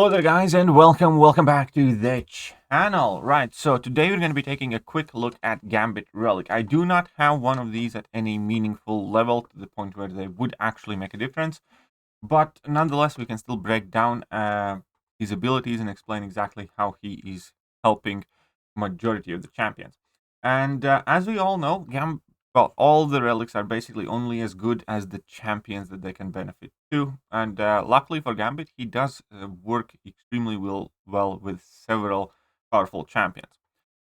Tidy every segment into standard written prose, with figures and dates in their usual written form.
Hello there guys and welcome back to the channel. Right, so today we're going to be taking a quick look at Gambit Relic. I do not have one of these at any meaningful level to the point where they would actually make a difference, but nonetheless we can still break down his abilities and explain exactly how he is helping majority of the champions. And as we all know, all the relics are basically only as good as the champions that they can benefit to. And luckily for Gambit, he does work extremely well with several powerful champions.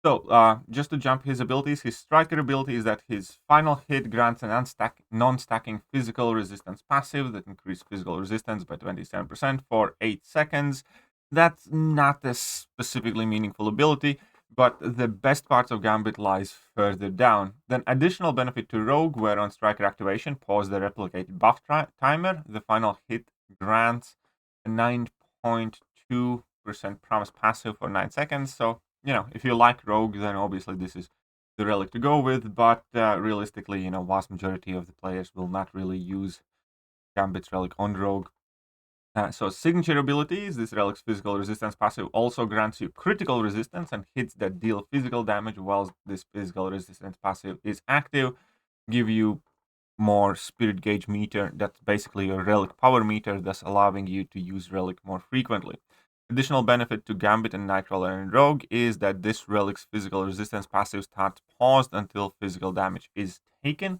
So, just to jump his abilities, his striker ability is that his final hit grants an non-stacking physical resistance passive that increases physical resistance by 27% for 8 seconds. That's not a specifically meaningful ability, but the best parts of Gambit lies further down. Then additional benefit to Rogue, where on striker activation, pause the replicated buff timer. The final hit grants a 9.2% promise passive for 9 seconds. So, if you like Rogue, then obviously this is the relic to go with. But realistically, vast majority of the players will not really use Gambit's relic on Rogue. So signature abilities, this relic's physical resistance passive also grants you critical resistance and hits that deal physical damage while this physical resistance passive is active, give you more spirit gauge meter. That's basically your relic power meter, thus allowing you to use relic more frequently. Additional benefit to Gambit and Nightcrawler and Rogue is that this relic's physical resistance passive starts paused until physical damage is taken.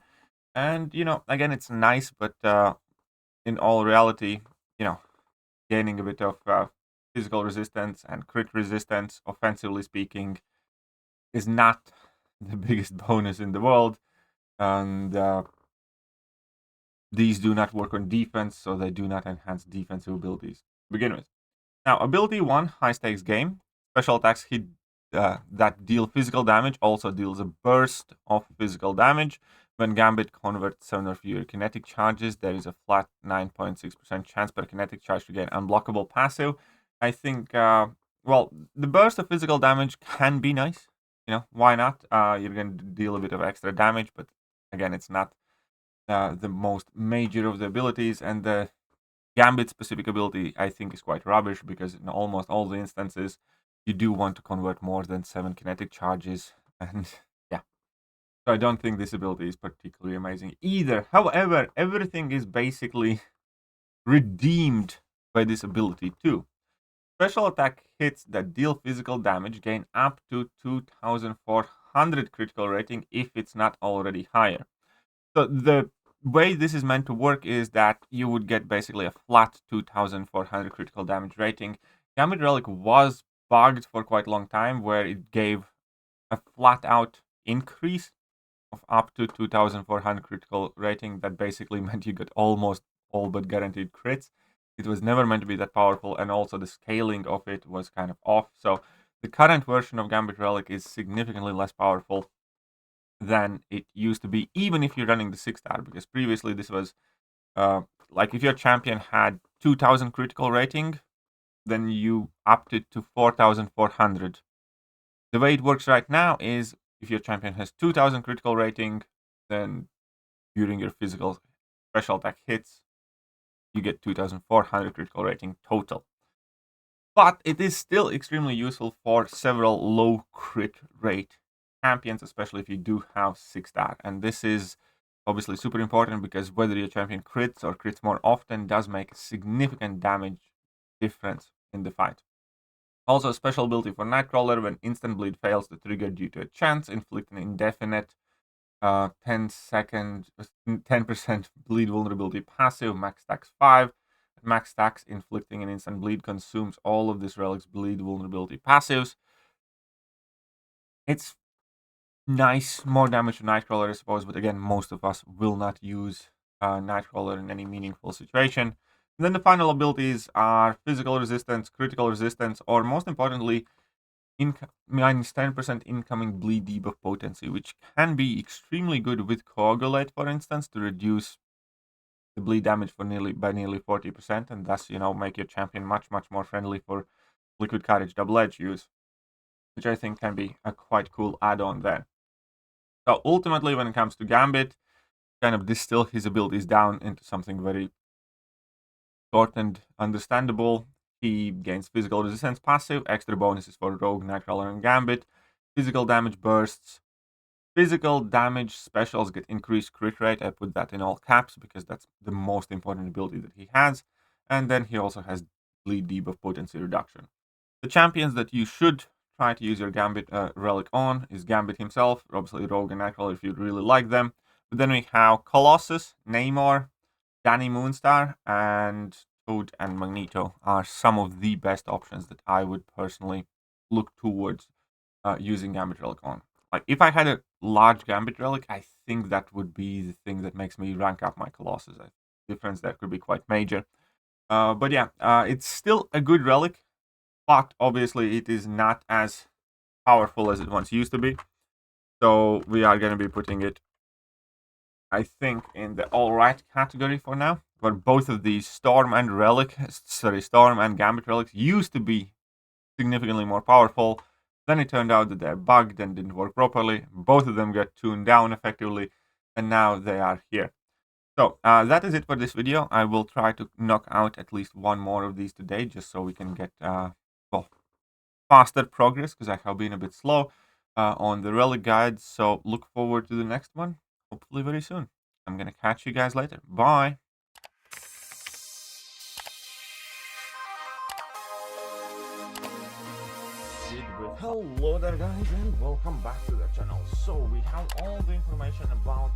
And, again, it's nice, but in all reality, gaining a bit of physical resistance and crit resistance, offensively speaking, is not the biggest bonus in the world. And these do not work on defense, so they do not enhance defensive abilities to begin with. Now, ability 1, high stakes game. Special attacks hit that deal physical damage also deals a burst of physical damage. When Gambit converts 7 or fewer kinetic charges, there is a flat 9.6% chance per kinetic charge to gain unblockable passive. I think, the burst of physical damage can be nice. Why not? You're going to deal a bit of extra damage, but again, it's not the most major of the abilities. And the Gambit specific ability, I think, is quite rubbish because in almost all the instances, you do want to convert more than 7 kinetic charges. And yeah. So I don't think this ability is particularly amazing either. However, everything is basically redeemed by this ability too. Special attack hits that deal physical damage gain up to 2400 critical rating if it's not already higher. So the way this is meant to work is that you would get basically a flat 2400 critical damage rating. Gambit Relic was bugged for quite a long time where it gave a flat out increase of up to 2400 critical rating. That basically meant you got almost all but guaranteed crits. It was never meant to be that powerful, and also the scaling of it was kind of off. So the current version of Gambit Relic is significantly less powerful than it used to be, even if you're running the 6-star, because previously this was like if your champion had 2000 critical rating, then you upped it to 4400. The way it works right now is if your champion has 2000 critical rating, then during your physical special attack hits, you get 2400 critical rating total. But it is still extremely useful for several low crit rate champions, especially if you do have 6-star. And this is obviously super important because whether your champion crits or crits more often does make a significant damage difference in the fight. Also, a special ability for Nightcrawler: when instant bleed fails to trigger due to a chance, inflict an indefinite 10% bleed vulnerability passive, max stacks 5. At max stacks, inflicting an instant bleed consumes all of this relic's bleed vulnerability passives. It's nice, more damage to Nightcrawler, I suppose, but again, most of us will not use Nightcrawler in any meaningful situation. And then the final abilities are physical resistance, critical resistance, or most importantly, minus 10% incoming bleed debuff potency, which can be extremely good with Coagulate, for instance, to reduce the bleed damage by nearly 40%, and thus, make your champion much more friendly for Liquid Courage double edge use, which I think can be a quite cool add-on there. So ultimately, when it comes to Gambit, kind of distill his abilities down into something very short and understandable. he gains physical resistance passive, extra bonuses for Rogue, Nightcrawler, and Gambit, physical damage bursts, physical damage specials get increased crit rate. I put that in all caps because that's the most important ability that he has. And then he also has bleed debuff potency reduction. The champions that you should try to use your Gambit Relic on is Gambit himself, obviously Rogue and Nightcrawler if you really like them. But then we have Colossus, Namor, Danny Moonstar, and Toad and Magneto are some of the best options that I would personally look towards using Gambit Relic on. Like, if I had a large Gambit Relic, I think that would be the thing that makes me rank up my Colossus. The difference there could be quite major. But yeah, it's still a good relic, but obviously it is not as powerful as it once used to be. So we are going to be putting it, I think, in the alright category for now. But both of these Storm and Gambit Relics used to be significantly more powerful. Then it turned out that they're bugged and didn't work properly. Both of them got tuned down effectively, and now they are here. So that is it for this video. I will try to knock out at least one more of these today, just so we can get faster progress, because I have been a bit slow on the relic guides. So look forward to the next one, hopefully very soon. I'm gonna catch you guys later. Bye. Hello there guys, and welcome back to the channel. So we have all the information about